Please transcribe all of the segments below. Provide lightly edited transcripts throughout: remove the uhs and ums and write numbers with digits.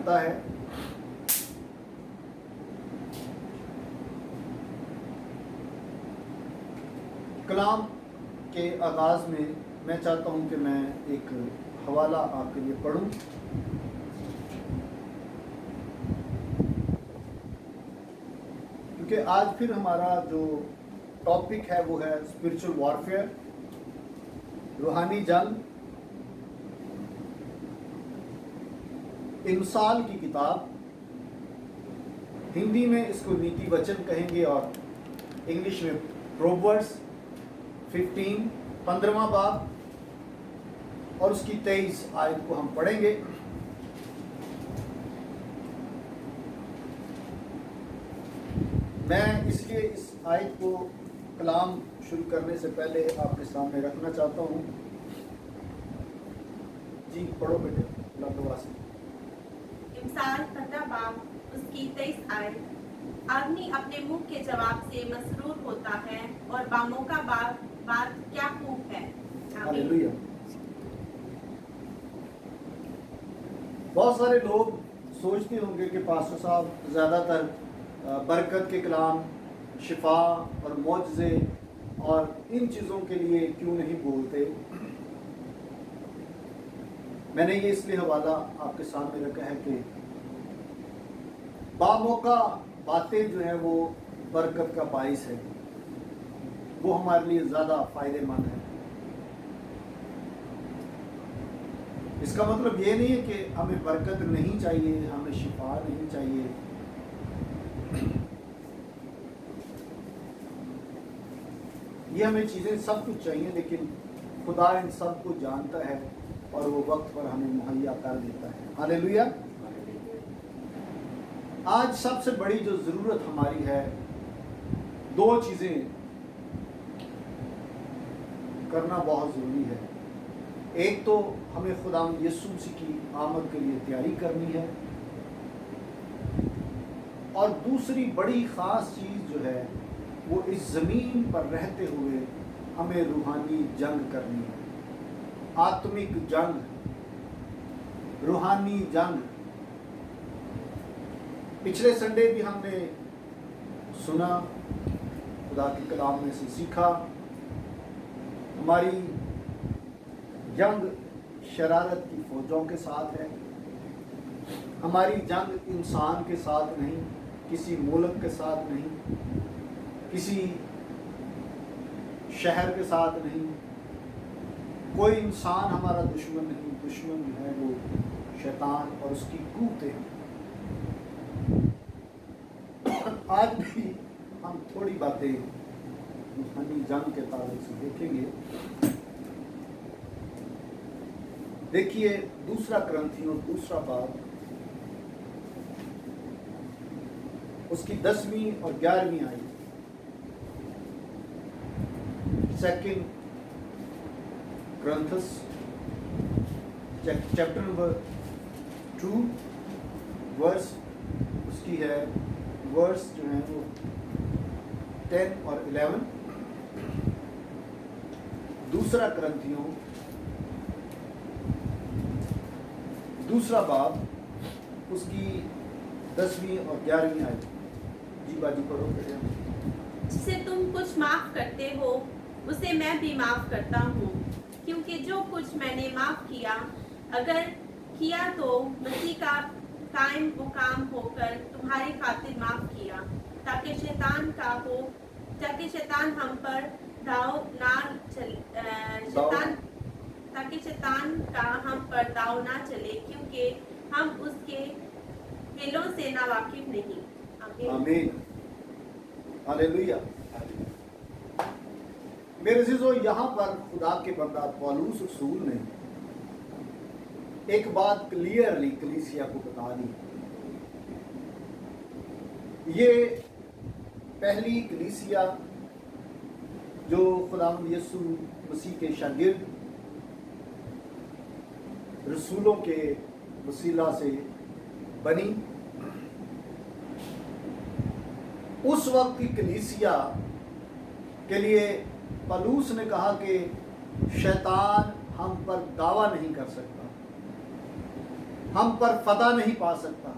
بنتا ہے کلام کے آغاز میں چاہتا ہوں کہ میں ایک حوالہ آپ کے لیے پڑھوں. کیونکہ آج پھر ہمارا جو ٹاپک ہے وہ ہے اسپرچل وارفیئر، روحانی جنگ. امثال کی کتاب، ہندی میں اس کو نیتی وچن کہیں گے اور انگلش میں پرووربس 15 باب اور اس کی 23 آیت کو ہم پڑھیں گے. میں اس لیے اس آیت کو کلام شروع کرنے سے پہلے آپ کے سامنے رکھنا چاہتا ہوں. جی پڑھو بیٹے اللہ دعا سے. امثال 15 باب اس کی 23 آیت. آدمی اپنے منہ کے جواب سے مسرور ہوتا ہے اور باموقع بات کیا خوب ہے. ہاللیلویا. بہت سارے لوگ سوچتے ہوں گے کہ پاسٹر صاحب زیادہ تر برکت کے کلام، شفا اور معجزے اور ان چیزوں کے لیے کیوں نہیں بولتے. میں نے یہ اس لیے حوالہ آپ کے سامنے رکھا ہے کہ باموقع باتیں جو ہیں وہ برکت کا باعث ہے، وہ ہمارے لیے زیادہ فائدہ مند ہے. اس کا مطلب یہ نہیں ہے کہ ہمیں برکت نہیں چاہیے، ہمیں شفا نہیں چاہیے. یہ ہمیں چیزیں سب کچھ چاہیے، لیکن خدا ان سب کو جانتا ہے اور وہ وقت پر ہمیں مہیا کر دیتا ہے. ہاللیلویا. آج سب سے بڑی جو ضرورت ہماری ہے، 2 چیزیں کرنا بہت ضروری ہے. ایک تو ہمیں خداوند یسوع مسیح کی آمد کے لیے تیاری کرنی ہے، اور دوسری بڑی خاص چیز جو ہے وہ اس زمین پر رہتے ہوئے ہمیں روحانی جنگ کرنی ہے. آتمک جنگ، روحانی جنگ. پچھلے سنڈے بھی ہم نے سنا، خدا کے کلام میں سے سیکھا. ہماری جنگ شرارت کی فوجوں کے ساتھ ہے. ہماری جنگ انسان کے ساتھ نہیں، کسی ملک کے ساتھ نہیں، کسی شہر کے ساتھ نہیں. کوئی انسان ہمارا دشمن نہیں. دشمن جو ہے وہ شیطان اور اس کی قوتیں ہیں. آج بھی ہم تھوڑی باتیں روحانی جنگ کے تعلق سے دیکھیں گے. دیکھیے 2 کرنتھیوں 2 باب اس کی 10ویں اور 11ویں آیت. 2 کرنتھس چیپٹر نمبر 2 ورس اس کی ہے ورس جو ہیں وہ 10 اور 11. 2 کرنتھیوں 2 باب اس کی 10ویں اور 11ویں آیت. جی باجی پڑھو. جسے تم کچھ معاف کرتے ہو اسے میں بھی معاف کرتا ہوں، کیونکہ جو کچھ میں نے معاف کیا اگر کیا تو مسیح کا قائم مقام ہو کر تمہاری خاطر معاف کیا، تاکہ شیطان ہم پر داؤ نہ چلے، کیونکہ ہم اس کے ہیلوں سے ناواقف نہیں. آمین. ہاللیلویا. میرے عزیزو، یہاں پر خدا کے بندہ پولس رسول نے ایک بات کلیئرلی کلیسیا کو بتا دی. یہ پہلی کلیسیا جو خداوند یسوع مسیح کے شاگرد رسولوں کے وسیلہ سے بنی. اس وقت کی کلیسیا کے لیے پولس نے کہا کہ شیطان ہم پر دعویٰ نہیں کر سکتا. ہم پر فتح نہیں پا سکتا،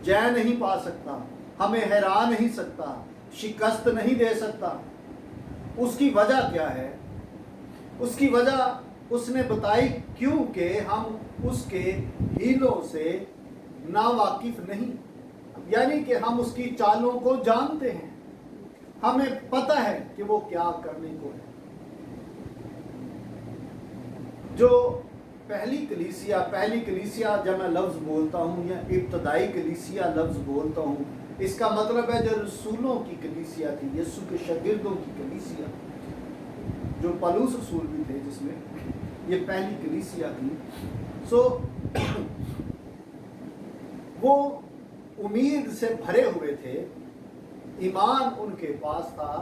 جے نہیں پا سکتا، ہمیں ہرا نہیں سکتا، شکست نہیں دے سکتا، اس کی وجہ کیا ہے؟ اس کی وجہ اس نے بتائی، کیونکہ ہم اس کے ہیلوں سے ناواقف نہیں، یعنی کہ ہم اس کی چالوں کو جانتے ہیں، ہمیں پتہ ہے کہ وہ کیا کرنے کو ہے۔ جو پہلی کلیسیا جب میں لفظ بولتا ہوں یا ابتدائی کلیسیا لفظ بولتا ہوں، اس کا مطلب ہے جو رسولوں کی کلیسیا تھی، یسوع کے شاگردوں کی کلیسیا، جو پالوس رسول بھی تھے جس میں، یہ پہلی کلیسیا تھی۔ وہ امید سے بھرے ہوئے تھے، ایمان ان کے پاس تھا،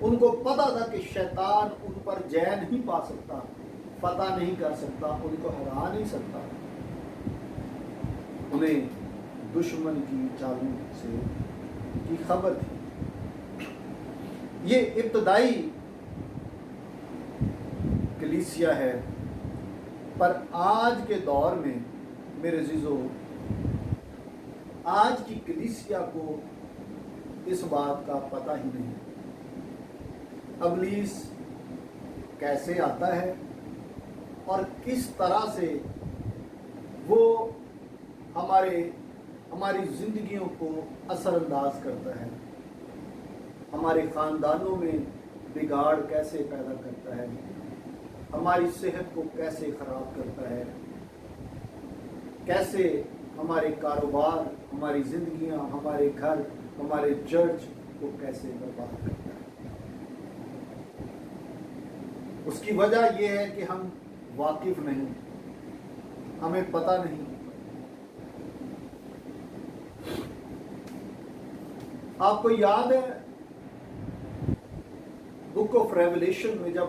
ان کو پتا تھا کہ شیطان ان پر جے نہیں پا سکتا، فتح نہیں کر سکتا، ان کو ہرا نہیں سکتا، انہیں دشمن کی چالوں سے کی خبر تھی۔ یہ ابتدائی کلیسیا ہے، پر آج کے دور میں میرے عزیزو، آج کی کلیسیا کو اس بات کا پتہ ہی نہیں۔ ابلیس کیسے آتا ہے اور کس طرح سے وہ ہماری زندگیوں کو اثر انداز کرتا ہے، ہمارے خاندانوں میں بگاڑ کیسے پیدا کرتا ہے، ہماری صحت کو کیسے خراب کرتا ہے، کیسے ہمارے کاروبار، ہماری زندگیاں، ہمارے گھر، ہمارے چرچ کو کیسے برباد کرتا ہے۔ اس کی وجہ یہ ہے کہ ہم واقف نہیں، ہمیں پتہ نہیں۔ آپ کو یاد ہے بک آف ریولیشن میں جب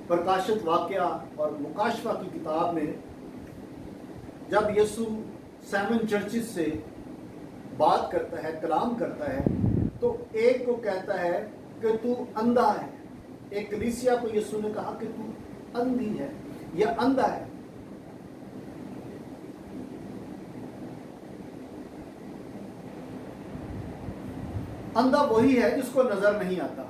پرکاشت واقعہ اور مکاشفہ کی کتاب میں جب یسوع 7 چرچز سے بات کرتا ہے، کلام کرتا ہے، تو ایک کو کہتا ہے کہ تو اندھا ہے، ایک کلیسیا کو یسوع نے کہا کہ تو اندھی ہے یا اندھا ہے۔ اندھا وہی ہے جس کو نظر نہیں آتا۔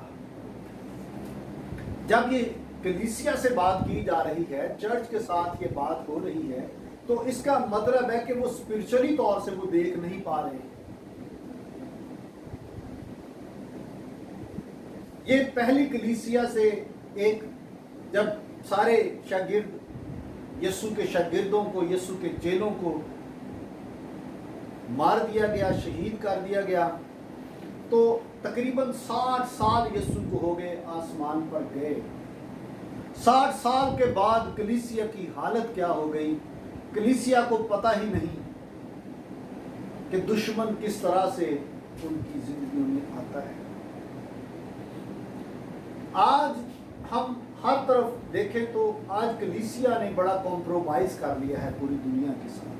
جب یہ کلیسیا سے بات کی جا رہی ہے، چرچ کے ساتھ یہ بات ہو رہی ہے، تو اس کا مطلب ہے کہ وہ اسپرچولی طور سے وہ دیکھ نہیں پا رہے۔ یہ پہلی کلیسیا سے ایک، جب سارے شاگرد یسوع کے شاگردوں کو، یسوع کے چیلوں کو مار دیا گیا، شہید کر دیا گیا، تو تقریباً 60 سال یسوع کو ہو گئے آسمان پر گئے۔ 60 سال کے بعد کلیسیا کی حالت کیا ہو گئی؟ کلیسیا کو پتہ ہی نہیں کہ دشمن کس طرح سے ان کی زندگیوں میں آتا ہے۔ آج ہم ہر طرف دیکھیں تو آج کلیسیا نے بڑا کمپرومائز کر لیا ہے پوری دنیا کے ساتھ۔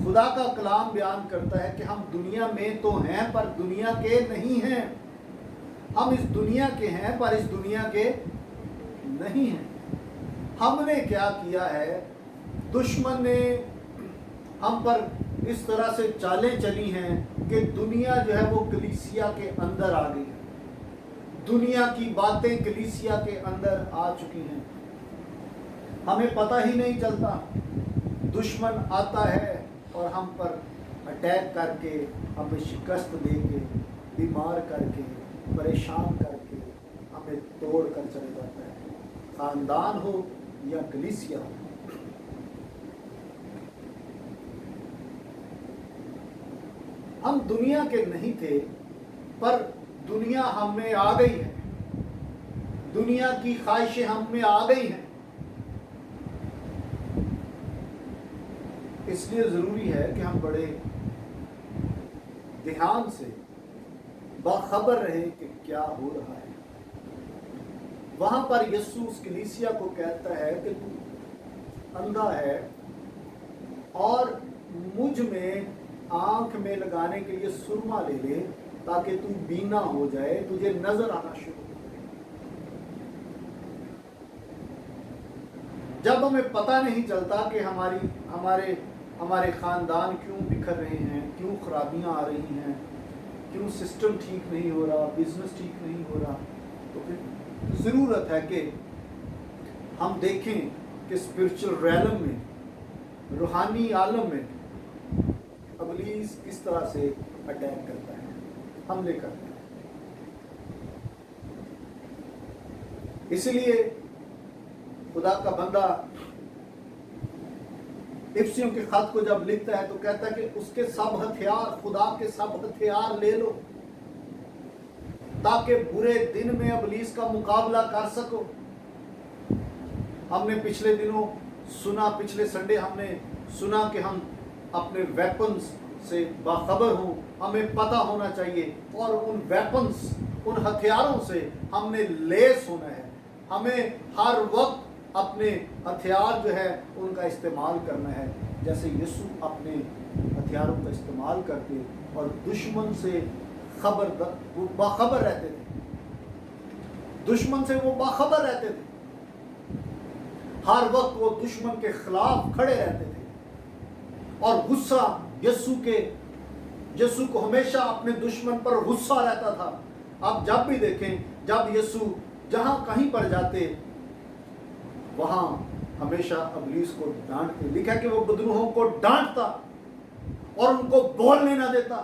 خدا کا کلام بیان کرتا ہے کہ ہم دنیا میں تو ہیں پر دنیا کے نہیں ہیں، ہم اس دنیا کے ہیں پر اس دنیا کے نہیں ہیں۔ ہم نے کیا کیا ہے؟ دشمن نے ہم پر اس طرح سے چالیں چلی ہیں کہ دنیا جو ہے وہ کلیسیا کے اندر آ گئی ہے، دنیا کی باتیں کلیسیا کے اندر آ چکی ہیں، ہمیں پتہ ہی نہیں چلتا۔ دشمن آتا ہے اور ہم پر اٹیک کر کے، ہمیں شکست دے کے، بیمار کر کے، پریشان کر کے، ہمیں توڑ کر چلے جاتا ہے، خاندان ہو یا کلیسیا ہو۔ ہم دنیا کے نہیں تھے پر دنیا ہم میں آ گئی ہے، دنیا کی خواہشیں ہم میں آ گئی ہیں۔ اس لیے ضروری ہے کہ ہم بڑے دھیان سے باخبر رہے کہ کیا ہو رہا ہے۔ وہاں پر یسوع اس کلیسیا کو کہتا ہے کہ تو اندھا ہے اور مجھ میں آنکھ میں لگانے کے لیے سرما لے لے تاکہ تو بینا ہو جائے، تجھے نظر آنا شروع ہو جائے۔ جب ہمیں پتہ نہیں چلتا کہ ہمارے خاندان کیوں بکھر رہے ہیں، کیوں خرابیاں آ رہی ہیں، کیوں سسٹم ٹھیک نہیں ہو رہا، بزنس ٹھیک نہیں ہو رہا، تو پھر ضرورت ہے کہ ہم دیکھیں کہ اسپرچل ریلم میں، روحانی عالم میں ابلیس کس طرح سے اٹیک کرتا ہے، حملے کرتا ہے۔ اسی لیے خدا کا بندہ افسیوں کے خط کو جب لکھتا ہے تو کہتا ہے کہ اس کے سب ہتھیار، خدا کے سب ہتھیار لے لو تاکہ برے دن میں ابلیس کا مقابلہ کر سکو۔ ہم نے پچھلے دنوں سنا، پچھلے سنڈے ہم نے سنا کہ ہم اپنے ویپنز سے باخبر ہوں، ہمیں پتہ ہونا چاہیے، اور ان ویپنز، ان ہتھیاروں سے ہم نے لیس ہونا ہے۔ ہمیں ہر وقت اپنے ہتھیار جو ہے ان کا استعمال کرنا ہے، جیسے یسوع اپنے ہتھیاروں کا استعمال کرتے اور دشمن سے وہ باخبر رہتے تھے، دشمن سے وہ باخبر رہتے تھے، ہر وقت وہ دشمن کے خلاف کھڑے رہتے تھے، اور غصہ یسوع کو ہمیشہ اپنے دشمن پر غصہ رہتا تھا۔ آپ جب بھی دیکھیں، جب یسوع جہاں کہیں پر جاتے وہاں ہمیشہ ابلیس کو ڈانٹتے، لکھا کہ وہ بدروہوں کو ڈانٹتا اور ان کو بولنے نہ دیتا۔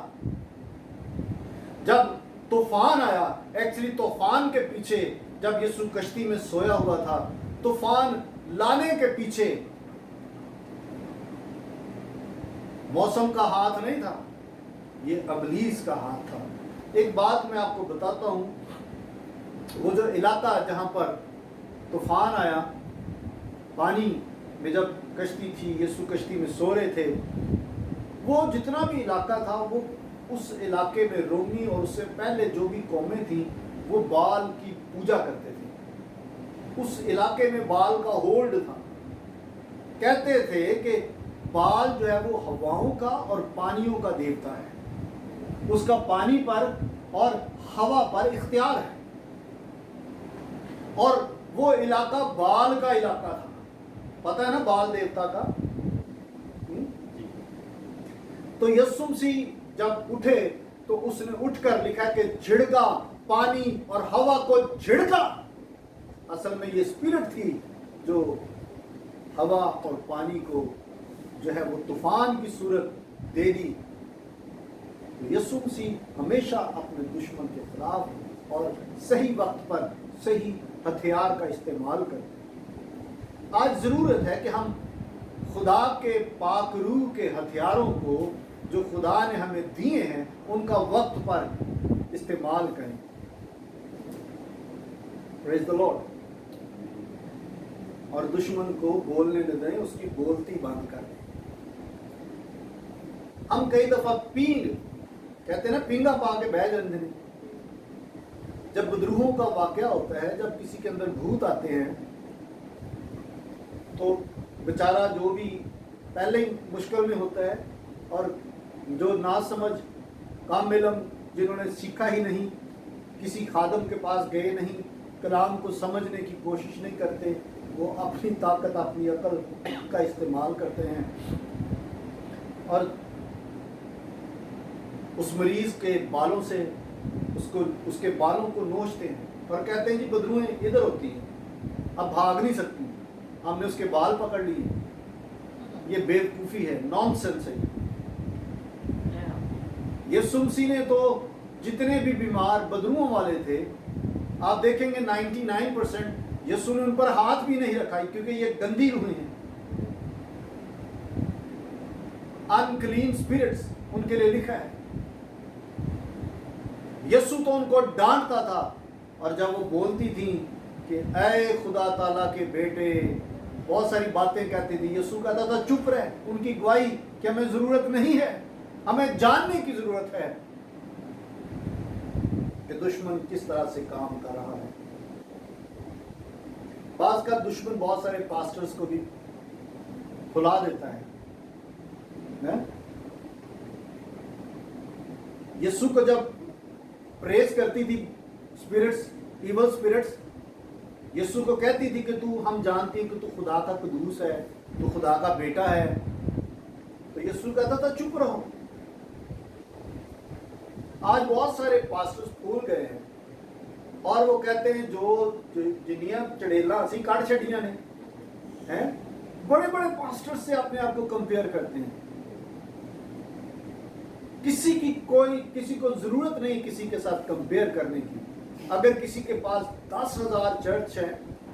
جب طوفان آیا، ایکچولی طوفان کے پیچھے، جب یسوع کشتی میں سویا ہوا تھا، طوفان لانے کے پیچھے موسم کا ہاتھ نہیں تھا، یہ ابلیس کا ہاتھ تھا۔ ایک بات میں آپ کو بتاتا ہوں، وہ جو علاقہ جہاں پر طوفان آیا، پانی میں جب کشتی تھی، یسوع کشتی میں سو رہے تھے، وہ جتنا بھی علاقہ تھا، وہ اس علاقے میں رومی اور اس سے پہلے جو بھی قومیں تھیں وہ بال کی پوجا کرتے تھے۔ اس علاقے میں بال کا ہولڈ تھا، کہتے تھے کہ بال جو ہے وہ ہواؤں کا اور پانیوں کا دیوتا ہے، اس کا پانی پر اور ہوا پر اختیار ہے، اور وہ علاقہ بال کا علاقہ تھا۔ پتہ ہے نا بال دیوتا کا؟ تو یسوع مسیح جب اٹھے تو اس نے اٹھ کر لکھا کہ جھڑکا، پانی اور ہوا کو جھڑکا۔ اصل میں یہ اسپرٹ تھی جو ہوا اور پانی کو جو ہے وہ طوفان کی صورت دے دی۔ یسوع مسیح ہمیشہ اپنے دشمن کے خلاف اور صحیح وقت پر صحیح ہتھیار کا استعمال کرتے ہیں۔ آج ضرورت ہے کہ ہم خدا کے پاک روح کے ہتھیاروں کو جو خدا نے ہمیں دیے ہیں ان کا وقت پر استعمال کریں۔ پریز دی لارڈ۔ اور دشمن کو بولنے نہ دیں، اس کی بولتی بند کر دیں۔ ہم کئی دفعہ پینگ کہتے ہیں نا، پینگا پا کے بہ جاندے ہیں۔ جب بدروہوں کا واقعہ ہوتا ہے، جب کسی کے اندر بھوت آتے ہیں تو بیچارہ جو بھی پہلے ہی مشکل میں ہوتا ہے، اور جو نا سمجھ کام علم جنہوں نے سیکھا ہی نہیں، کسی خادم کے پاس گئے نہیں، کلام کو سمجھنے کی کوشش نہیں کرتے، وہ اپنی طاقت، اپنی عقل کا استعمال کرتے ہیں اور اس مریض کے بالوں سے اس کے بالوں کو نوچتے ہیں اور کہتے ہیں جی بدروہیں ادھر ہوتی ہیں، اب بھاگ نہیں سکتی، ہم نے اس کے بال پکڑ لیے۔ یہ بیوقوفی ہے، نان سینس ہے۔ یسوع مسیح نے تو جتنے بھی بیمار بدروؤں والے تھے، آپ دیکھیں گے 99% یسوع نے ان پر ہاتھ بھی نہیں رکھا، کیونکہ یہ گندی روحیں ہیں، unclean spirits ان کے لیے لکھا ہے۔ یسوع تو ان کو ڈانٹتا تھا، اور جب وہ بولتی تھیں کہ اے خدا تعالیٰ کے بیٹے، بہت ساری باتیں کہتی تھی، یسوع کہتا تھا چپ رہ۔ ان کی گواہی کہ ہمیں ضرورت نہیں ہے، ہمیں جاننے کی ضرورت ہے کہ دشمن کس طرح سے کام کر رہا ہے۔ بعض کا دشمن بہت سارے پاسٹرز کو بھی کھلا دیتا ہے۔ یسوع کو جب پریز کرتی تھی اسپرٹس، ایول اسپرٹس، यीशु को कहती थी कि तू, हम जानते हैं कि तू खुदा का कुदूस है, तू खुदा का बेटा है, तो यीशु कहता था चुप रहो। आज बहुत सारे पास्टर्स भूल गए हैं और वो कहते हैं जो जिन्नियां चड़ेला असी काट छड़ियां ने हैं, बड़े बड़े पास्टर्स से अपने आप को कंपेयर करते हैं। किसी को जरूरत नहीं किसी के साथ कंपेयर करने की। अगर किसी के पास 10,000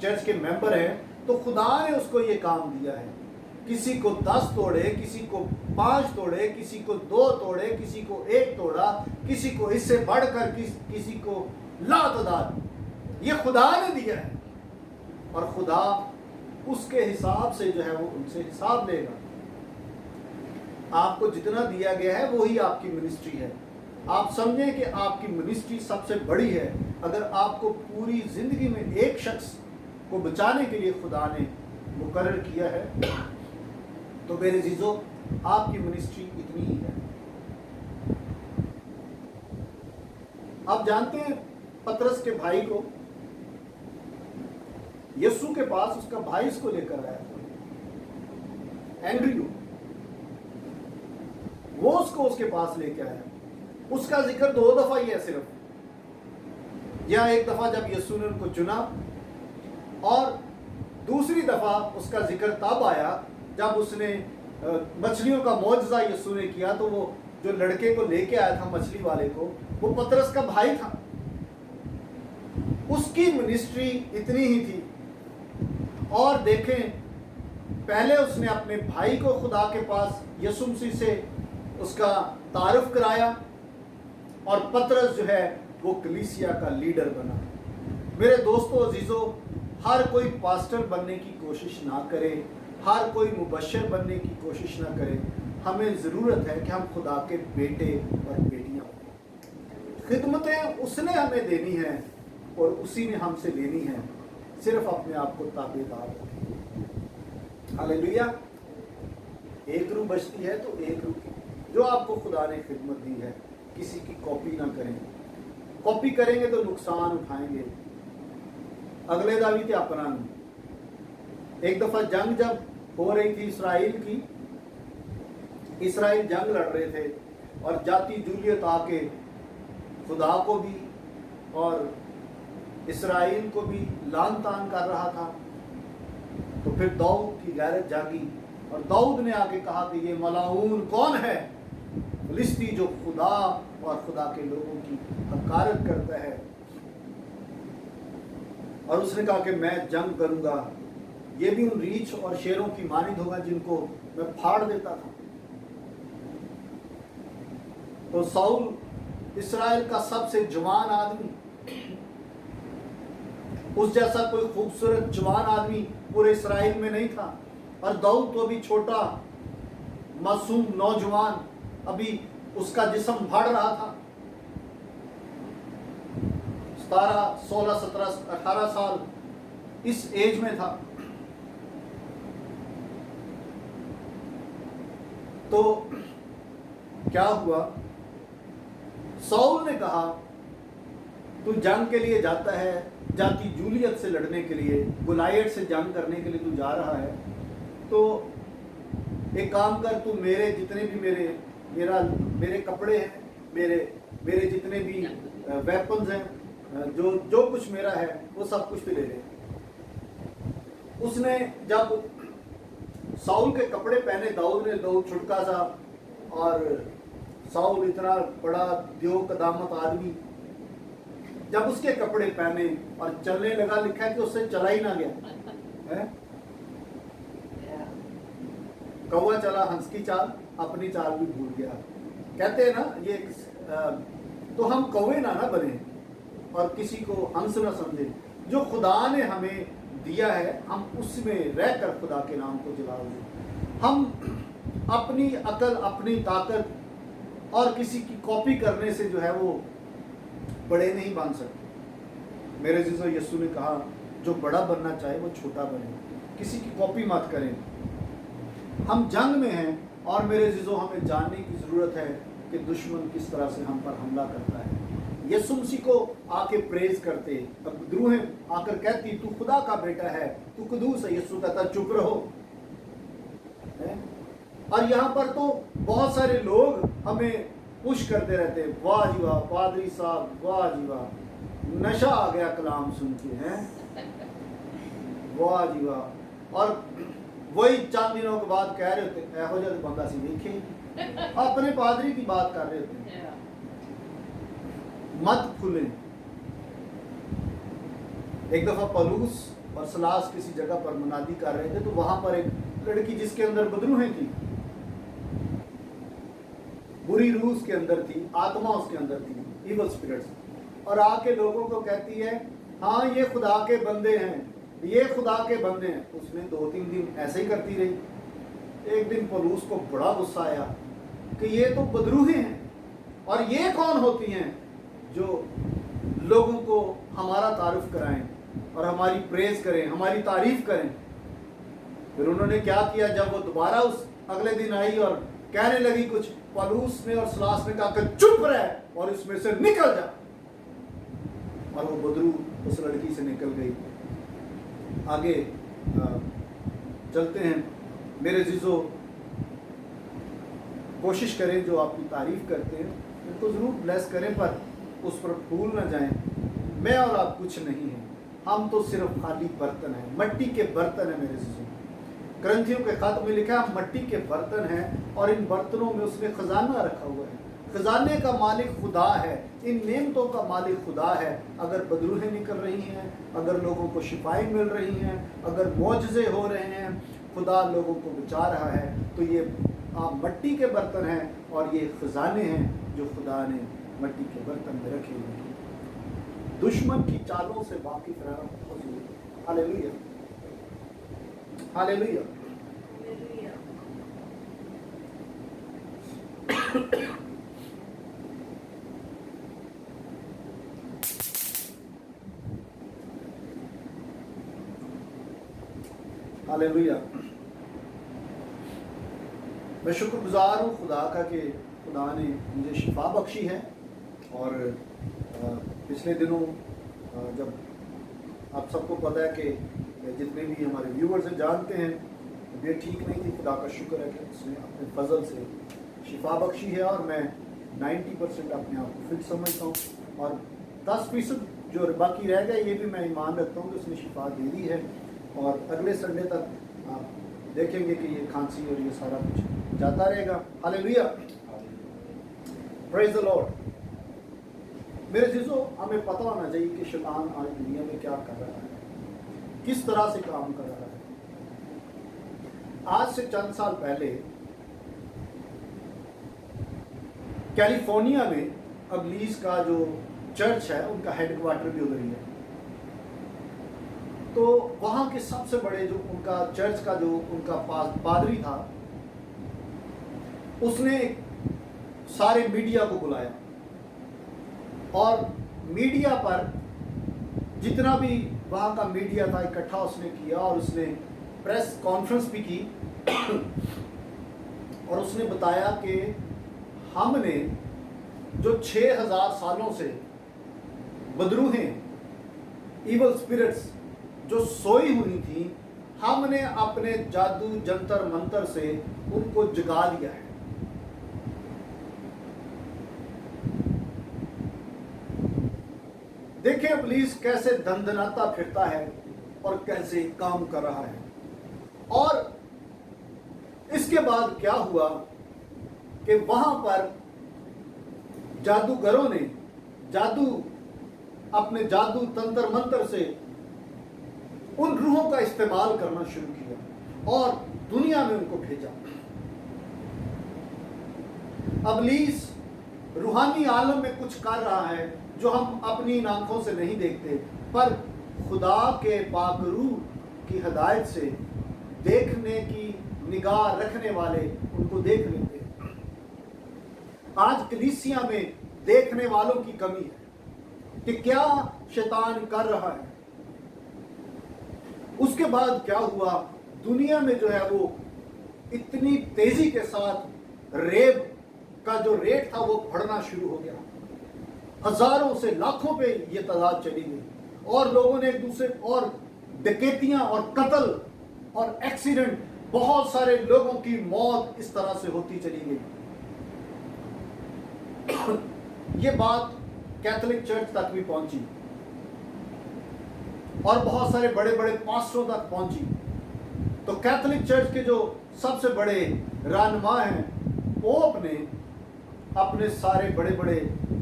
चर्च के मेंबर हैं तो खुदा ने उसको ये काम दिया है। किसी को 10 तोड़े, किसी को 5 तोड़े, किसी को 2 तोड़े, किसी को 1 तोड़ा, किसी को इससे बढ़कर किसी को लातादाद, ये खुदा ने दिया है और खुदा उसके हिसाब से जो है वो उनसे हिसाब लेगा। आपको जितना दिया गया है वही आपकी मिनिस्ट्री है। आप समझें कि आपकी मिनिस्ट्री सबसे बड़ी है। अगर आपको पूरी जिंदगी में एक शख्स को बचाने के लिए खुदा ने मुकर्रर किया है तो मेरे अजीजों आपकी मिनिस्ट्री इतनी ही है। आप जानते हैं पतरस के भाई को यीशु के पास उसका भाई इसको लेकर आया था, एंड्रयू, वो उसको उसके पास लेके आया। उसका जिक्र 2 दफा ही है सिर्फ। या एक दफा जब यीशु ने उनको चुना और दूसरी दफा उसका जिक्र तब आया जब उसने मछलियों का मौजज़ा यीशु ने किया। तो वो जो लड़के को लेके आया था मछली वाले को, वो पतरस का भाई था। उसकी मिनिस्ट्री इतनी ही थी। और देखें, पहले उसने अपने भाई को खुदा के पास यीशु मसीह से उसका तारुफ कराया और पतरस जो है वो कलीसिया का लीडर बना। मेरे दोस्तों अजीजों, हर कोई पास्टर बनने की कोशिश ना करे, हर कोई मुबश्शिर बनने की कोशिश ना करे। हमें ज़रूरत है कि हम खुदा के बेटे और बेटियां हों। खिदमतें उसने हमें देनी है और उसी ने हमसे लेनी है। सिर्फ अपने आप को ताबेदार रखें। हालेलुया। एक रूह बचती है तो एक रूह की। जो आपको खुदा ने खिदमत दी है किसी की कॉपी ना करें। कॉपी करेंगे तो नुकसान उठाएंगे। अगले दा भी ते अपना नहीं। एक दफा जंग जब हो रही थी इसराइल की, इसराइल जंग लड़ रहे थे और जाति जूलियत आके खुदा को भी और इसराइल को भी लान तान कर रहा था। तो फिर दाऊद की गैरत जागी और दाऊद ने आके कहा कि ये मलाऊन कौन है? फिलिस्ती जो खुदा और खुदा के लोगों की हकारत करता है। और उसने कहा कि मैं जंग करूंगा, ये भी उन रीछ और शेरों की मानिंद होगा जिनको मैं फाड़ देता था। तो साउल इसराइल का सबसे जवान आदमी, उस जैसा कोई खूबसूरत जवान आदमी पूरे इसराइल में नहीं था। और दाऊद तो अभी छोटा मासूम नौजवान, अभी उसका जिस्म बढ़ रहा था। 17, 16, 17, 18 साल इस एज में था। तो क्या हुआ? साउल ने कहा तू जंग के लिए जाता है, जाति जूलियत से लड़ने के लिए, गुलायत से जंग करने के लिए तू जा रहा है, तो एक काम कर, तू मेरे जितने भी मेरे कपड़े हैं, मेरे जितने भी वेपन्स हैं, जो कुछ मेरा है वो सब कुछ ले ले। उसने जब साउल के कपड़े पहने, दाऊद छुटका सा और साउल इतना बड़ा दियो कदामत आदमी, जब उसके कपड़े पहने और चलने लगा, लिखा है कि उससे चला ही ना गया है। कौवा चला हंस की चाल, अपनी चाल भी भूल गया। कहते हैं ना ये तो हम कौवे ना बने और किसी को हंस ना समझे। जो खुदा ने हमें दिया है हम उसमें रहकर खुदा के नाम को जला दें। हम अपनी अकल, अपनी ताकत और किसी की कॉपी करने से जो है वो बड़े नहीं बन सकते। मेरे अजीजों, यीशु ने कहा जो बड़ा बनना चाहे वो छोटा बने, किसी की कॉपी मत करें। हम जंग में हैं और मेरे अजीजों हमें जानने की ज़रूरत है कि दुश्मन किस तरह से हम पर हमला करता है। यसु मसीह को आके प्रेज करते, अब रूहें आकर कहती तू खुदा का बेटा है, तू कुदूस है, यसु कहता चुप रहो। और यहाँ पर तो बहुत सारे लोग हमें पुश करते रहते, वाह जी वाह पादरी साहब, वाह जी वाह, नशा आ गया कलाम सुन के, हैं वाह जी वाह। और वही चंद दिनों के बाद कह रहे होते ऐहो जिहा बंदा सी देखे, अपने पादरी की बात कर रहे होते। मत फूलें। एक दफा पलूस और सलास किसी जगह पर मुनादी कर रहे थे, तो वहां पर एक लड़की जिसके अंदर बदरूहें थी, बुरी रूह उसके अंदर थी, आत्मा उसके अंदर थी, इवल स्पिरिट्स, और आके लोगों को कहती है हाँ ये खुदा के बंदे हैं, ये खुदा के बंदे हैं। उसने 2-3 दिन ऐसे ही करती रही। एक दिन पलूस को बड़ा गुस्सा आया कि ये तो बदरूहें हैं, और ये कौन होती हैं जो लोगों को हमारा तारुफ कराएं और हमारी प्रेज करें, हमारी तारीफ करें। फिर उन्होंने क्या किया, जब वो दोबारा उस अगले दिन आई और कहने लगी कुछ, पलूस ने और सलास ने कहा कि चुप रह और इसमें से निकल जा, और वो बदरू उस लड़की से निकल गई। आगे चलते हैं। मेरे जीजो, कोशिश करें जो आपकी तारीफ करते हैं उनको ज़रूर ब्लेस करें, पर उस पर भूल ना जाएं मैं और आप कुछ नहीं हैं, हम तो सिर्फ खाली बर्तन हैं, मट्टी के बर्तन हैं। मेरे जीजो, ग्रंथियों के खत में लिखा है मट्टी के बर्तन हैं, और इन बर्तनों में उसने खजाना रखा हुआ है। खजाने का मालिक खुदा है, इन नेमतों का मालिक खुदा है। अगर बदरूहें निकल रही हैं, अगर लोगों को शिफाएं मिल रही हैं, अगर मौजज़े हो रहे हैं, खुदा लोगों को बचा रहा है, तो ये आप मट्टी के बर्तन हैं, और ये खजाने हैं जो खुदा ने मट्टी के बर्तन में रखे हुए हैं। दुश्मन की चालों से वाकिफ रहना बहुत जरूरी है। Hallelujah, hallelujah. हालेलुया। मैं शुक्रगुजार हूँ खुदा का कि खुदा ने मुझे शिफा बख्शी है। और पिछले दिनों जब आप सबको पता है कि जितने भी हमारे व्यूवर्स हैं जानते हैं तबीयत ठीक नहीं थी, खुदा का शुक्र है कि उसने अपने फजल से शिफा बख्शी है, और मैं 90% अपने आप को फिट समझता हूँ, और 10% जो बाकी रह गया ये भी मैं ईमान रखता हूँ कि उसने शिफा दे दी है। और अगले संडे तक आप देखेंगे कि ये खांसी और ये सारा कुछ जाता रहेगा। Hallelujah, praise the Lord. मेरे जीजो, हमें पता होना चाहिए कि शैतान आज दुनिया में क्या कर रहा है, किस तरह से काम कर रहा है। आज से चंद साल पहले कैलिफोर्निया में अबलीस का जो चर्च है उनका हेडक्वार्टर भी उधर ही है। तो वहाँ के सबसे बड़े जो उनका चर्च का जो उनका पादरी था, उसने सारे मीडिया को बुलाया, और मीडिया पर जितना भी वहाँ का मीडिया था इकट्ठा उसने किया, और उसने प्रेस कॉन्फ्रेंस भी की, और उसने बताया कि हमने जो 6000 सालों से बदरूहें, इवल स्पिरिट्स जो सोई हुई थी, हमने अपने जादू जंतर मंतर से उनको जगा दिया है। देखें इब्लीस कैसे दंदनाता फिरता है और कैसे काम कर रहा है। और इसके बाद क्या हुआ कि वहां पर जादूगरों ने अपने जादू तंत्र मंत्र से उन रूहों का इस्तेमाल करना शुरू किया और दुनिया में उनको भेजा। इब्लीस रूहानी आलम में कुछ कर रहा है जो हम अपनी आंखों से नहीं देखते, पर खुदा के पाक रूह की हिदायत से देखने की निगाह रखने वाले उनको देख लेते हैं। आज कलीसिया में देखने वालों की कमी है कि क्या शैतान कर रहा है। उसके बाद क्या हुआ, दुनिया में जो है वो इतनी तेजी के साथ रेप का जो रेट था वो बढ़ना शुरू हो गया। हजारों से लाखों पे ये तादाद चली गई, और लोगों ने एक दूसरे, और डकैतियां और कत्ल और एक्सीडेंट, बहुत सारे लोगों की मौत इस तरह से होती चली गई। ये बात कैथोलिक चर्च तक भी पहुंची और बहुत सारे बड़े बड़े पास्टरों तक पहुंची। तो कैथोलिक चर्च के जो सबसे बड़े रहनुमा हैं, पोप ने अपने सारे बड़े बड़े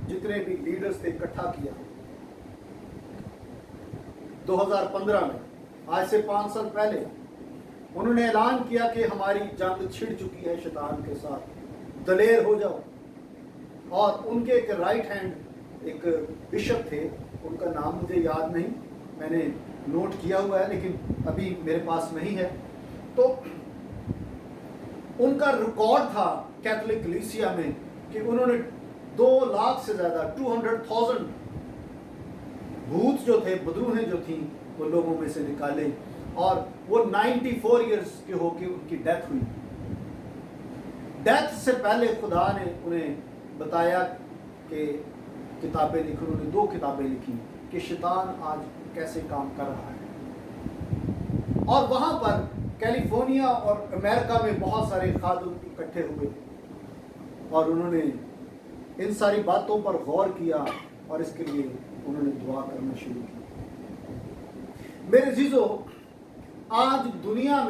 जितने भी लीडर्स थे इकट्ठा किया 2015 में, आज से 5 साल पहले। उन्होंने ऐलान किया कि हमारी जंग छिड़ चुकी है शैतान के साथ, दलेर हो जाओ। और उनके एक राइट हैंड एक बिशप थे, उनका नाम मुझे याद नहीं, मैंने नोट किया हुआ है लेकिन अभी मेरे पास नहीं है। तो उनका रिकॉर्ड था कैथोलिक कलीसिया में कि उन्होंने 2 लाख से ज्यादा 200,000 भूत जो थे, बदरूहें जो थी, वो लोगों में से निकाले, और वो 94 इयर्स के होके उनकी डेथ हुई। डेथ से पहले खुदा ने उन्हें बताया कि किताबें लिखो। उन्होंने 2 किताबें लिखी कि शैतान आज कैसे काम कर रहा है। और वहां पर कैलिफोर्निया और अमेरिका में बहुत सारे खादम इकट्ठे हुए और उन्होंने इन सारी बातों पर गौर किया और इसके लिए उन्होंने दुआ करना शुरू की। मेरे जीजो, आज दुनिया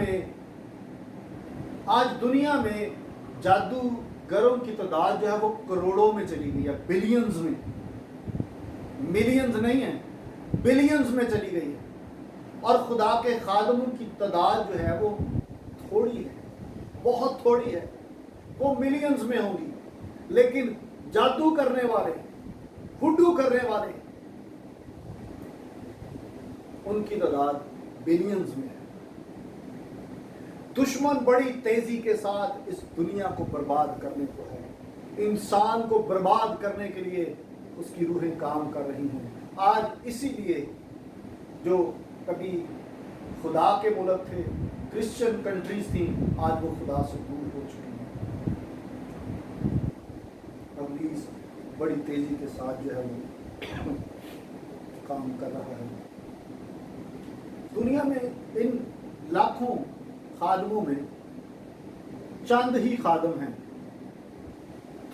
में जादूगरों की तादाद जो है वो करोड़ों में चली गई है, बिलियंस में, मिलियंस नहीं है, बिलियंस में चली गई है। और खुदा के खादमों की तादाद जो है वो थोड़ी है, बहुत थोड़ी है, वो मिलियंस में होगी। लेकिन जादू करने वाले, हुडू करने वाले, उनकी तादाद बिलियंस में है। दुश्मन बड़ी तेजी के साथ इस दुनिया को बर्बाद करने को है, इंसान को बर्बाद करने के लिए उसकी रूहें काम कर रही हैं। आज इसीलिए जो कभी खुदा के मुल्क थे, क्रिश्चियन कंट्रीज थी, आज वो खुदा से दूर हो चुकी हैं। इब्लीस बड़ी तेजी के साथ जो है वो काम कर रहा है। दुनिया में इन लाखों खादमों में चंद ही खादम हैं,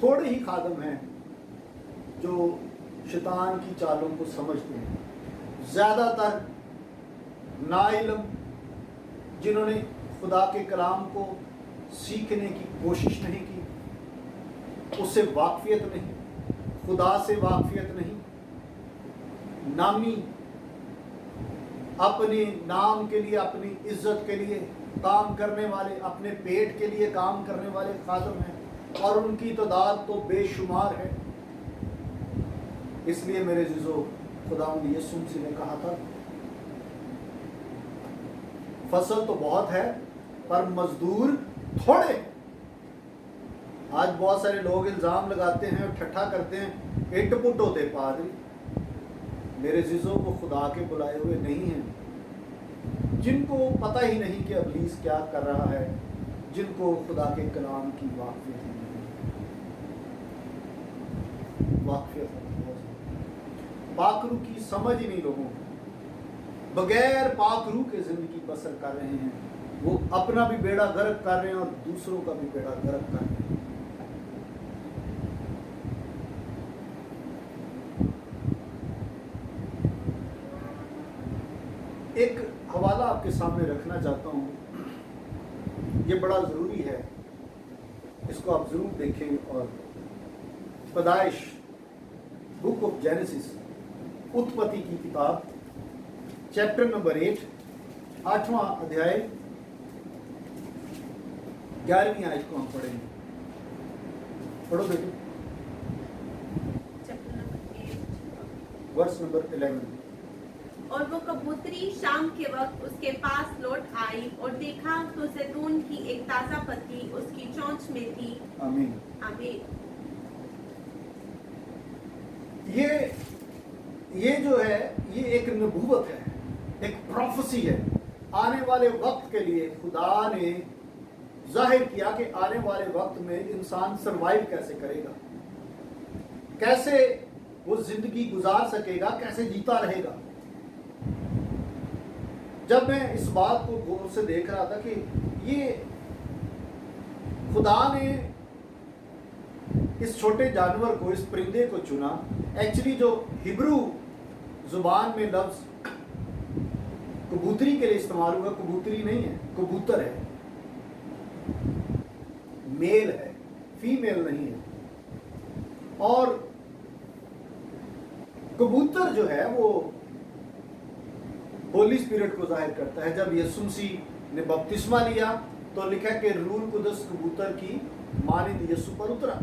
थोड़े ही खादम हैं जो शैतान की चालों को समझते हैं। ज्यादातर नाइलम, जिन्होंने खुदा के कलाम को सीखने की कोशिश नहीं की, उससे वाकफियत नहीं, खुदा से वाकफियत नहीं, नामी, अपने नाम के लिए, अपनी इज्जत के लिए काम करने वाले, अपने पेट के लिए काम करने वाले खादम हैं, और उनकी तादाद तो बेशुमार है। इसलिए मेरे जीजो, खुदावंद यीशु मसीह ने कहा था, फसल तो बहुत है पर मजदूर थोड़े। आज बहुत सारे लोग इल्जाम लगाते हैं और ठट्ठा करते हैं, इट पुट होते पादरी। मेरे जीजों, को खुदा के बुलाए हुए नहीं हैं, जिनको पता ही नहीं कि इब्लीस क्या कर रहा है, जिनको खुदा के कलाम की वाकफियत नहीं है, वाकफियत पाकरू की समझ ही नहीं लोगों को, बगैर पाकरू के जिंदगी बसर कर रहे हैं। वो अपना भी बेड़ा गर्क कर रहे हैं और दूसरों का भी बेड़ा गर्क कर रहे हैं। एक हवाला आपके सामने रखना चाहता हूं, ये बड़ा जरूरी है, इसको आप जरूर देखें। और पैदाइश, बुक ऑफ जेनेसिस, उत्पत्ति की किताब, चैप्टर नंबर 8, 8वां अध्याय, 11वीं आयत को हम पढ़ेंगे। पढ़ो बेटे, वर्स नंबर 11। और वो कबूतरी शाम के वक्त उसके पास लौट आई और देखा तो जैतून की एक ताजा पत्ती उसकी चोंच में थी। आमीन, आमीन। ये जो है, ये एक नबूवत है, एक प्रोफेसी है। आने वाले वक्त के लिए खुदा ने जाहिर किया कि आने वाले वक्त में इंसान सरवाइव कैसे करेगा, कैसे वो जिंदगी गुजार सकेगा, कैसे जीता रहेगा। जब मैं इस बात को गौर से देख रहा था कि ये खुदा ने इस छोटे जानवर को, इस परिंदे को चुना। एक्चुअली जो हिब्रू जुबान में लफ्ज कबूतरी के लिए इस्तेमाल हुआ, कबूतरी नहीं है, कबूतर है, मेल है, फीमेल नहीं है। और कबूतर जो है वो होली स्पिरिट को जाहिर करता है। जब यीशु मसीह ने बपतिस्मा लिया तो लिखा कि रूह कुदस कबूतर की मानिंद यीशु पर उतरा।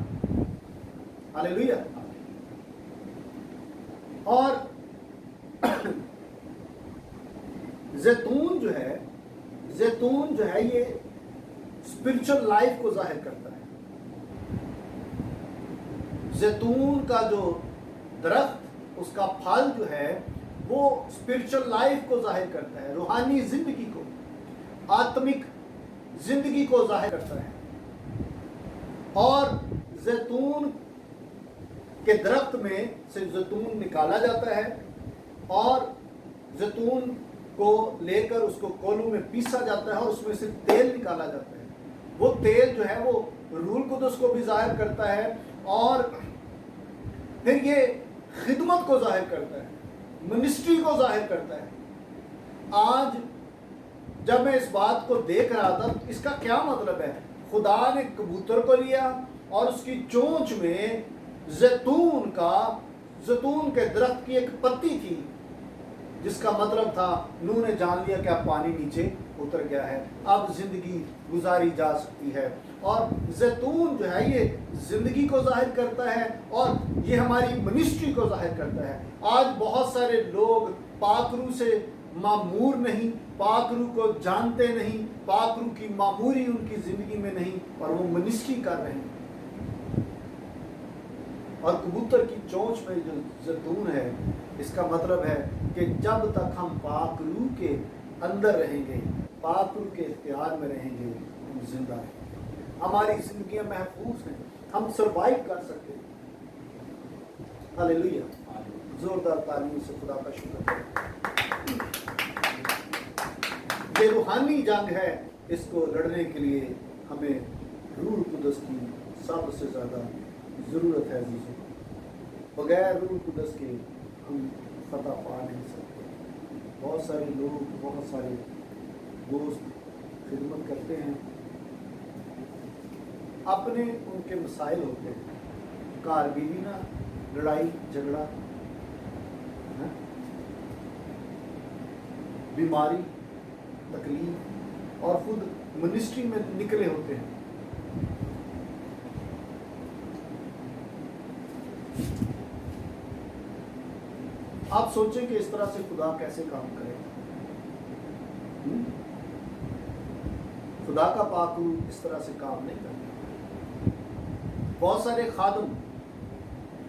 हालेलुया। और जैतून जो है ये स्पिरिचुअल लाइफ को जाहिर करता है। जैतून का जो दरख्त, उसका फल जो है वो स्पिरिचुअल लाइफ को जाहिर करता है, रूहानी जिंदगी को, आत्मिक जिंदगी को जाहिर करता है। और जैतून के दरख्त में से जैतून निकाला जाता है और जैतून को लेकर उसको कोलू में पीसा जाता है और उसमें से तेल निकाला जाता है। वो तेल जो है वो रूह कुदस को भी जाहिर करता है और फिर ये खिदमत को जाहिर करता है, मिनिस्ट्री को जाहिर करता है। आज जब मैं इस बात को देख रहा था तो इसका क्या मतलब है? खुदा ने कबूतर को लिया और उसकी चोंच में जैतून के दरख्त की एक पत्ती थी, जिसका मतलब था नूह ने जान लिया कि अब पानी नीचे उतर गया है, अब जिंदगी गुजारी जा सकती है। और जैतून जो है ये जिंदगी को जाहिर करता है और ये हमारी मिनिस्ट्री को जाहिर करता है। आज बहुत सारे लोग पाकरू से मामूर नहीं, पाकरू को जानते नहीं, पाकरू की मामूरी उनकी जिंदगी में नहीं, और वो मिनिस्ट्री कर रहे हैं। और कबूतर की चोंच में जो जैतून है, इसका मतलब है कि जब तक हम पाकरू के अंदर रहेंगे, पाकरू के इख्तियार में रहेंगे, हम जिंदा रहेंगे, हमारी जिंदगियां महफूज हैं, हम सरवाइव कर सकते हैं। हालेलुया। जोरदार तालियों से खुदा का शुक्र करें। ये रूहानी जंग है, इसको लड़ने के लिए हमें रूह कुदस की सबसे ज़्यादा ज़रूरत है। बगैर रूह कुदस के हम फतह पा नहीं सकते। बहुत सारे लोग, बहुत सारे दोस्त खिदमत करते हैं, अपने उनके मसाइल होते हैं, कार बीवी ना लड़ाई झगड़ा, बीमारी, तकलीफ, और खुद मिनिस्ट्री में निकले होते हैं। आप सोचें कि इस तरह से खुदा कैसे काम करेगा? खुदा का पाकू इस तरह से काम नहीं करता। बहुत सारे खादम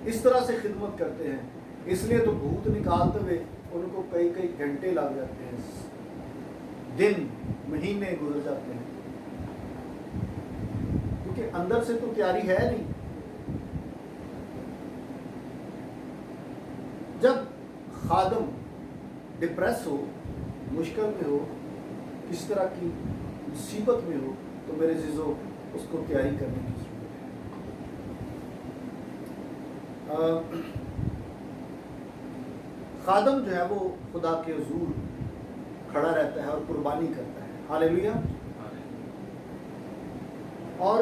इस तरह से खिदमत करते हैं, इसलिए तो भूत निकालते हुए उनको कई कई घंटे लग जाते हैं, दिन महीने गुजर जाते हैं, क्योंकि अंदर से तो तैयारी है नहीं। जब खादम डिप्रेस हो, मुश्किल में हो, किस तरह की मुसीबत में हो, तो मेरे जीजों उसको तैयारी करने की जरूरत है। खादम जो है वो खुदा के हुजूर खड़ा रहता है और कुर्बानी करता है। हालेलुया। और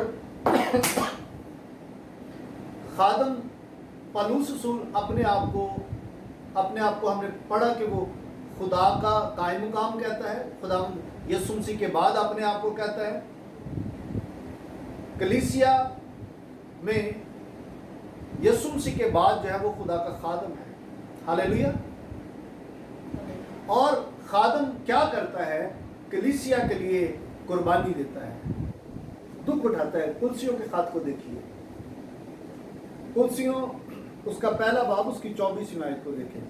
खादम पौलुस रसूल अपने आप को हमने पढ़ा कि वो खुदा का कायम मुकाम कहता है, खुदा यीशु मसीह के बाद अपने आप को कहता है। कलीसिया में यीशु मसीह के बाद जो है वो खुदा का खादम है। हालेलुया। और खादम क्या करता है? कलीसिया के लिए कुर्बानी देता है, दुख उठाता है। कुलसियों के खात को देखिए, कुलसियों उसका पहला बाब उसकी 24वीं आयत को देखें।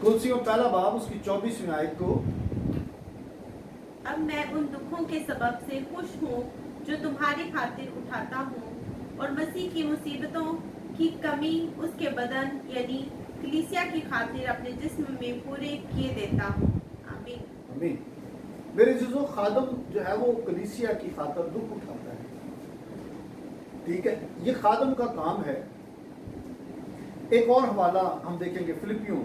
कुलसियों पहला बाब उसकी 24वीं आयत को। अब मैं उन दुखों के सबब से खुश हूँ जो तुम्हारी खातिर उठाता हूँ और मसीह की मुसीबतों की कमी उसके बदन यानी कलीसिया की खातिर अपने जिस्म में पूरे किए देता हूँ। आमीन। आमीन। मेरे अज़ीज़ों, खादम जो है वो कलीसिया की खातिर दुख उठाता है। ठीक है, ये खादम का काम है। एक और हवाला हम देखेंगे, फिलिपियों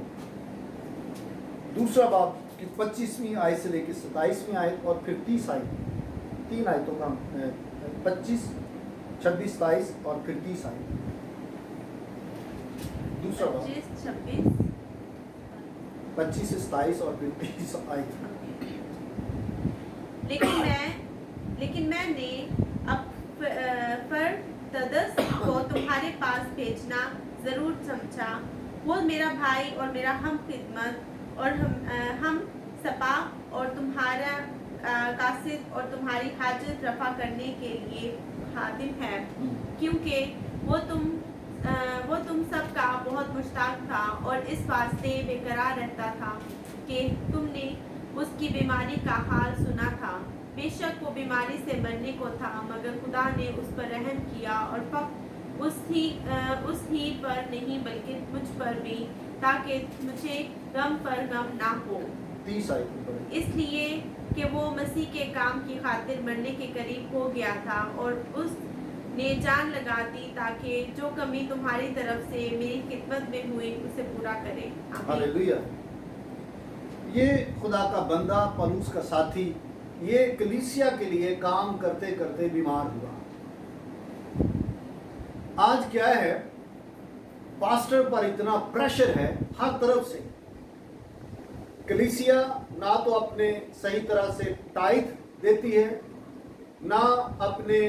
दूसरा बाब की 25वीं आयत से लेकर 27वीं आयत और फिर 30 आयत, 3 आयतों का 25, 26, 27 और फिर 30 आयत। दूसरा बाब 25 से 27 और फिर 30 आयत। लेकिन मैंने फरतदस को तुम्हारे पास भेजना जरूर समझा। वो मेरा भाई और मेरा हम खिदमत और हम सपा और तुम्हारा कासिद और तुम्हारी हाजत रफा करने के लिए खादिम है, क्योंकि वो तुम सब का बहुत मुश्ताक था और इस वास्ते बेकरार रहता था कि तुमने उसकी बीमारी का हाल सुना था। बेशक वो बीमारी से मरने को था, मगर खुदा ने उस पर रहम किया और फक्त उस ही पर नहीं बल्कि मुझ पर भी, ताकि मुझे गम पर गम ना हो। 30 आयत। इसलिए कि वो मसीह के काम की खातिर मरने के करीब हो गया था और उसने जान लगा दी ताकि जो कमी तुम्हारी तरफ से मेरी खिदमत में हुई उसे पूरा करे। हालेलुया। ये खुदा का बंदा, पौलुस का साथी, ये कलीसिया के लिए काम करते करते बीमार हुआ। आज क्या है, पास्टर पर इतना प्रेशर है हर तरफ से। कलीसिया ना तो अपने सही तरह से टाइथ देती है, ना अपने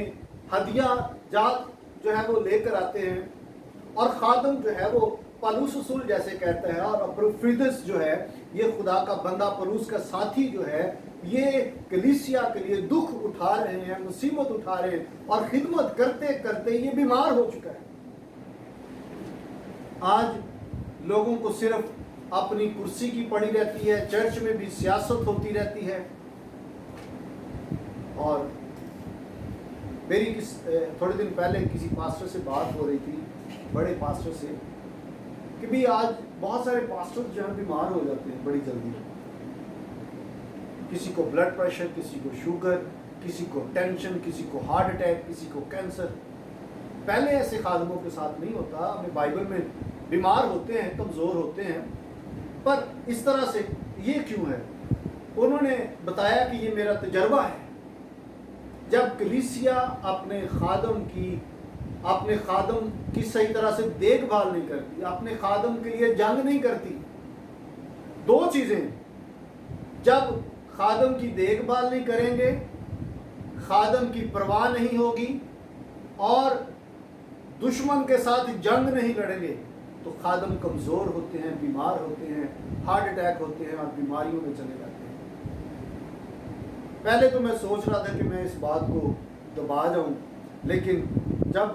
हदिया जात जो है वो लेकर आते हैं, और खादम जो है वो पौलुस रसूल जैसे कहते हैं, और अप्रोफिदस जो है ये खुदा का बंदा पौलुस का साथी जो है, ये कलीसिया के लिए दुख उठा रहे हैं, मुसीबत उठा रहे हैं, और खिदमत करते करते ये बीमार हो चुका है। आज लोगों को सिर्फ अपनी कुर्सी की पड़ी रहती है, चर्च में भी सियासत होती रहती है। और मेरी थोड़े दिन पहले किसी पास्टर से बात हो रही थी, बड़े पास्टर से, कि भी आज बहुत सारे पास्टर जो है बीमार हो जाते हैं बड़ी जल्दी। किसी को ब्लड प्रेशर, किसी को शुगर, किसी को टेंशन, किसी को हार्ट अटैक, किसी को कैंसर। पहले ऐसे खादमों के साथ नहीं होता। हमें बाइबल में बीमार होते हैं, कमज़ोर होते हैं, पर इस तरह से ये क्यों है? उन्होंने बताया कि ये मेरा तजर्बा है। जब कलीसिया अपने खादम की सही तरह से देखभाल नहीं करती, अपने खादम के लिए जंग नहीं करती, दो चीज़ें, जब खादम की देखभाल नहीं करेंगे, खादम की परवाह नहीं होगी, और दुश्मन के साथ जंग नहीं लड़ेंगे, तो खादम कमज़ोर होते हैं, बीमार होते हैं, हार्ट अटैक होते हैं और बीमारियों में चले जाते हैं। पहले तो मैं सोच रहा था कि मैं इस बात को दबा जाऊं, लेकिन जब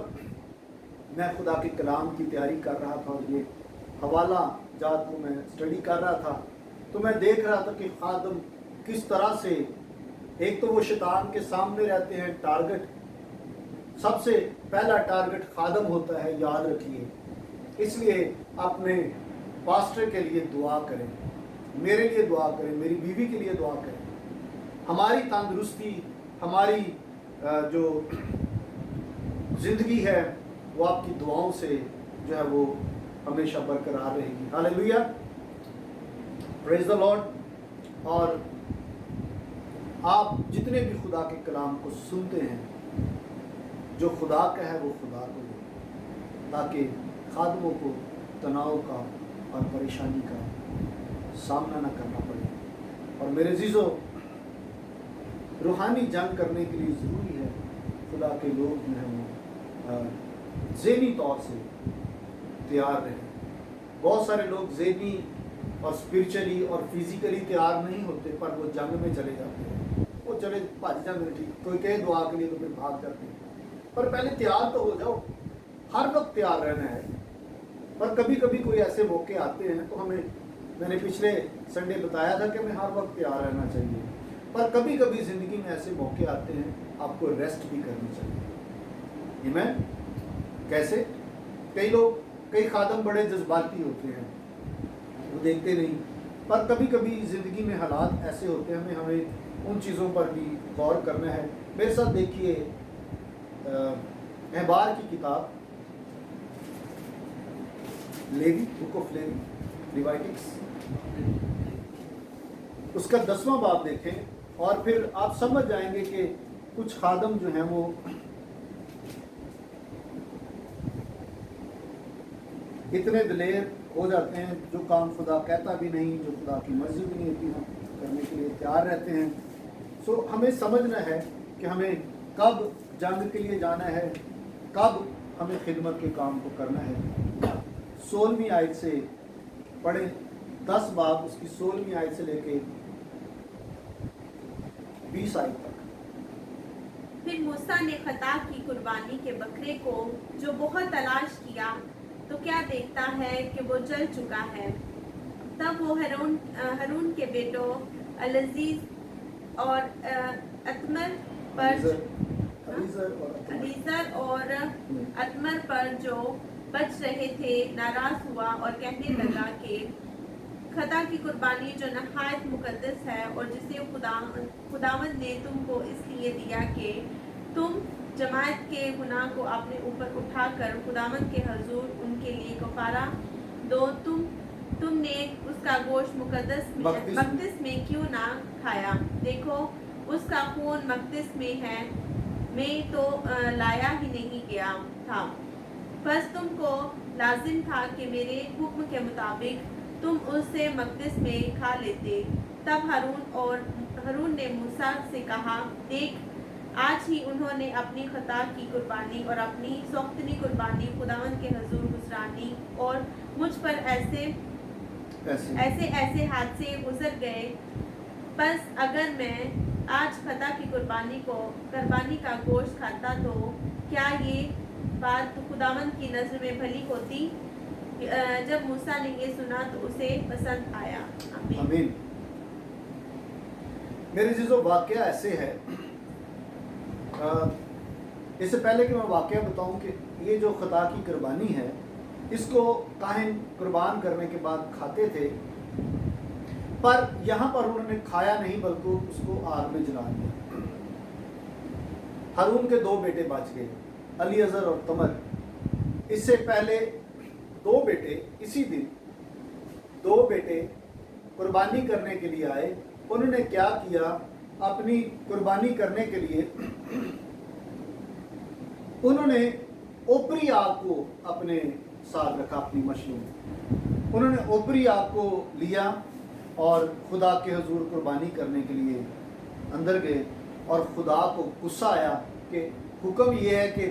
मैं खुदा के कलाम की तैयारी कर रहा था और ये हवाला जात को मैं स्टडी कर रहा था, तो मैं देख रहा था कि खादम किस तरह से, एक तो वो शैतान के सामने रहते हैं। टारगेट, सबसे पहला टारगेट खादम होता है, याद रखिए। इसलिए अपने पास्टर के लिए दुआ करें, मेरे लिए दुआ करें, मेरी बीवी के लिए दुआ करें। हमारी तंदुरुस्ती, हमारी जो ज़िंदगी है वो आपकी दुआओं से जो है वो हमेशा बरकरार रहेगी। Hallelujah, praise the Lord. और आप जितने भी खुदा के कलाम को सुनते हैं, जो खुदा का है वो खुदा को दे, ताकि खादमों को तनाव का और परेशानी का सामना न करना पड़े। और मेरे अज़ीज़ों, रूहानी जंग करने के लिए ज़रूरी है खुदा के लोग जो हैं वो ज़हनी तौर से तैयार रहें। बहुत सारे लोग ज़हनी और स्पिरिचुअली और फिज़िकली तैयार नहीं होते, पर वो जंग में चले जाते हैं। वो चले भाज जाते हैं, ठीक, कोई कहे दुआ के लिए तो फिर भाग जाते हैं। पर पहले तैयार तो हो जाओ, हर वक्त तैयार रहना है। पर कभी कभी कोई ऐसे मौके आते हैं तो मैंने पिछले संडे बताया था कि हमें हर वक्त तैयार रहना चाहिए। پر کبھی کبھی زندگی میں ایسے موقع آتے ہیں آپ کو ریسٹ بھی کرنی چاہیے. ایمین. کیسے؟ کئی خادم بڑے جذباتی ہوتے ہیں، وہ دیکھتے نہیں، پر کبھی کبھی زندگی میں حالات ایسے ہوتے ہیں ہمیں ان چیزوں پر بھی غور کرنا ہے. میرے ساتھ دیکھیے احبار کی کتاب، لیوی، بک آف لیوی، لیوائٹکس، اس کا 10واں باب دیکھیں اور پھر آپ سمجھ جائیں گے کہ کچھ خادم جو ہیں وہ اتنے دلیر ہو جاتے ہیں جو کام خدا کہتا بھی نہیں، جو خدا کی مرضی بھی نہیں ہوتی، ہم کرنے کے لیے تیار رہتے ہیں. سو ہمیں سمجھنا ہے کہ ہمیں کب جنگ کے لیے جانا ہے، کب ہمیں خدمت کے کام کو کرنا ہے. 16ویں آیت سے پڑھیں، 10 باب اس کی 16ویں آیت سے لے کے 20 آیت تک. پھر موسیٰ نے خطا کی قربانی کے بکرے کو جو بہت تلاش کیا تو کیا دیکھتا ہے کہ وہ جل چکا ہے. تب وہ ہارون کے بیٹوں العزیز اور اتمر پر علیزر اور اتمر پر جو بچ رہے تھے ناراض ہوا اور کہنے لگا کہ خطا کی قربانی جو نہایت مقدس ہے اور جسے خداوند نے تم کو اس لیے دیا کہ تم جماعت کے گناہ کو اپنے اوپر اٹھا کر خداوند کے حضور ان کے لیے کفارہ دو، تم نے اس کا گوشت مقدس میں کیوں نہ کھایا. دیکھو اس کا خون مقدس میں ہے، میں تو لایا ہی نہیں گیا تھا. بس تم کو لازم تھا کہ میرے حکم کے مطابق تم اسے مقدس میں کھا لیتے. تب ہارون نے موسیٰ سے کہا، دیکھ آج ہی انہوں نے اپنی خطا کی قربانی اور اپنی سوختنی قربانی خداوند کے حضور گزرانی اور مجھ پر ایسے حادثے گزر گئے. بس اگر میں آج خطا کی قربانی کا گوشت کھاتا تو کیا یہ بات خداوند کی نظر میں بھلی ہوتی؟ جب موسیٰ نے یہ سنا تو اسے پسند آیا. آمین. میرے عزیزو، واقعہ ایسے ہے، اس سے پہلے کہ میں واقعہ بتاؤں کہ یہ جو خطا کی قربانی ہے اس کو کاہن قربان کرنے کے بعد کھاتے تھے، پر یہاں پر انہوں نے کھایا نہیں بلکہ اس کو آگ میں جلا دیا. ہارون کے 2 بیٹے بچ گئے، الیعزر اور تمر. اس سے پہلے 2 بیٹے اسی دن 2 بیٹے قربانی کرنے کے لیے آئے. انہوں نے کیا کیا؟ اپنی قربانی کرنے کے لیے انہوں نے اوپری آگ کو اپنے ساتھ رکھا، اپنی مشلوں میں. انہوں نے اوپری آگ کو لیا اور خدا کے حضور قربانی کرنے کے لیے اندر گئے، اور خدا کو غصہ آیا کہ حکم یہ ہے کہ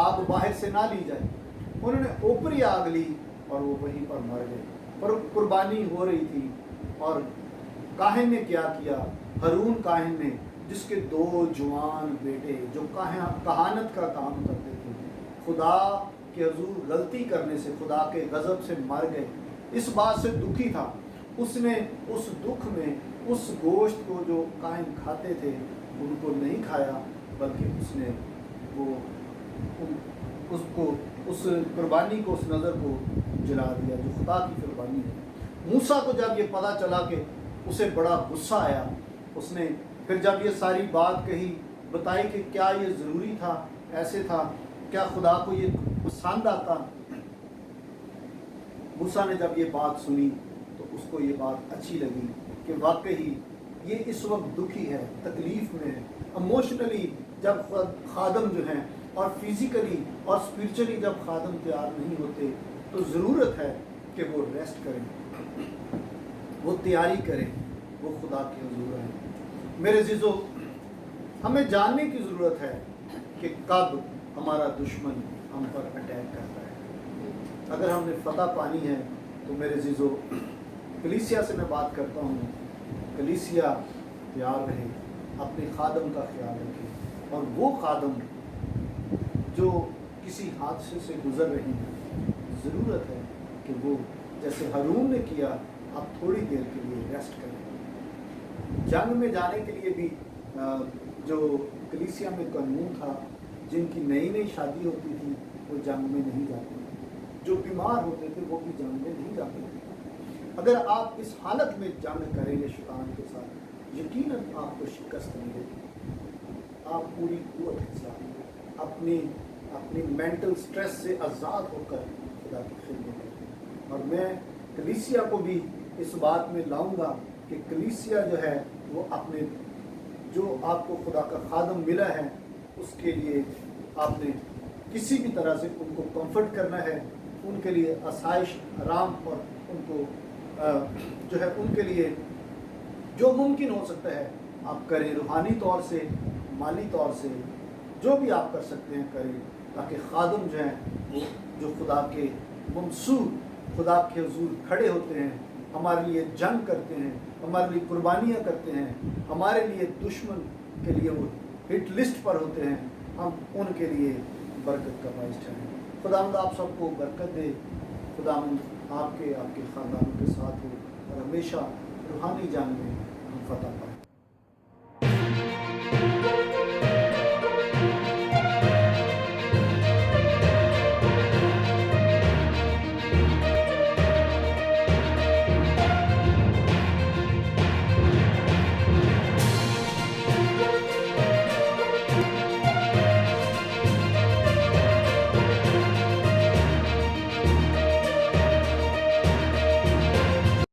آگ باہر سے نہ لی جائے. انہوں نے اوپری آگ لی اور وہ وہیں پر مر گئے. پر قربانی ہو رہی تھی اور کاہن نے کیا کیا؟ ہارون کاہن نے، جس کے 2 جوان بیٹے جو کہانت کا کام کرتے تھے، خدا کے حضور غلطی کرنے سے، خدا کے غضب سے مر گئے. اس بات سے دکھی تھا. اس نے اس دکھ میں اس گوشت کو جو کاہن کھاتے تھے ان کو نہیں کھایا، بلکہ اس نے اس قربانی کو، اس نظر کو جلا دیا جو خدا کی قربانی ہے. موسیٰ کو جب یہ پتہ چلا کہ اسے بڑا غصہ آیا. اس نے پھر جب یہ ساری بات کہی، بتائی کہ کیا یہ ضروری تھا، ایسے تھا، کیا خدا کو یہ پسند آتا. موسیٰ نے جب یہ بات سنی تو اس کو یہ بات اچھی لگی کہ واقعی یہ اس وقت دکھی ہے، تکلیف میں ہے. ایموشنلی جب خادم جو ہیں اور فزیکلی اور اسپرچولی جب خادم تیار نہیں ہوتے تو ضرورت ہے کہ وہ ریسٹ کریں، وہ تیاری کریں، وہ خدا کے حضور آئیں. میرے عزیزو، ہمیں جاننے کی ضرورت ہے کہ کب ہمارا دشمن ہم پر اٹیک کرتا ہے. اگر ہم نے فتح پانی ہے تو میرے عزیزو، کلیسیا سے میں بات کرتا ہوں، کلیسیا تیار رہے، اپنے خادم کا خیال رکھے. اور وہ خادم جو کسی حادثے سے گزر رہے ہیں، ضرورت ہے کہ وہ جیسے ہارون نے کیا، اب تھوڑی دیر کے لیے ریسٹ کریں. जंग में जाने के लिए भी जो कलीसिया में कानून था, जिनकी नई नई शादी होती थी वो जंग में नहीं जाते थे, जो बीमार होते थे वो भी जंग में नहीं जाते थे। अगर आप इस हालत में जंग करेंगे शैतान के साथ, यकीनन आपको शिकस्त मिलेगी। आप पूरी कुव्वत के साथ अपनी मेंटल स्ट्रेस से आज़ाद होकर खुदा की खिदमत करें। और मैं कलीसिया को भी इस बात में लाऊंगा कि कलीसिया जो है वो अपने जो आपको खुदा का खादम मिला है उसके लिए आपने किसी भी तरह से उनको कंफर्ट करना है, उनके लिए आसाइश, आराम और उनको जो है उनके लिए जो मुमकिन हो सकता है आप करें। रूहानी तौर से, माली तौर से, जो भी आप कर सकते हैं करें, ताकि खादम जो हैं वो जो खुदा के मंसूर खुदा के हुजूर खड़े होते हैं, हमारे लिए जंग करते हैं, हमारे लिए कुर्बानियाँ करते हैं, हमारे लिए दुश्मन के लिए वो हिट लिस्ट पर होते हैं, हम उनके लिए बरकत का बाइस ठहरें। खुदावंद आप सबको बरकत दे। खुदावंद आपके ख़ानदानों के साथ हो और हमेशा रूहानी जंग में हम फतह पाएं।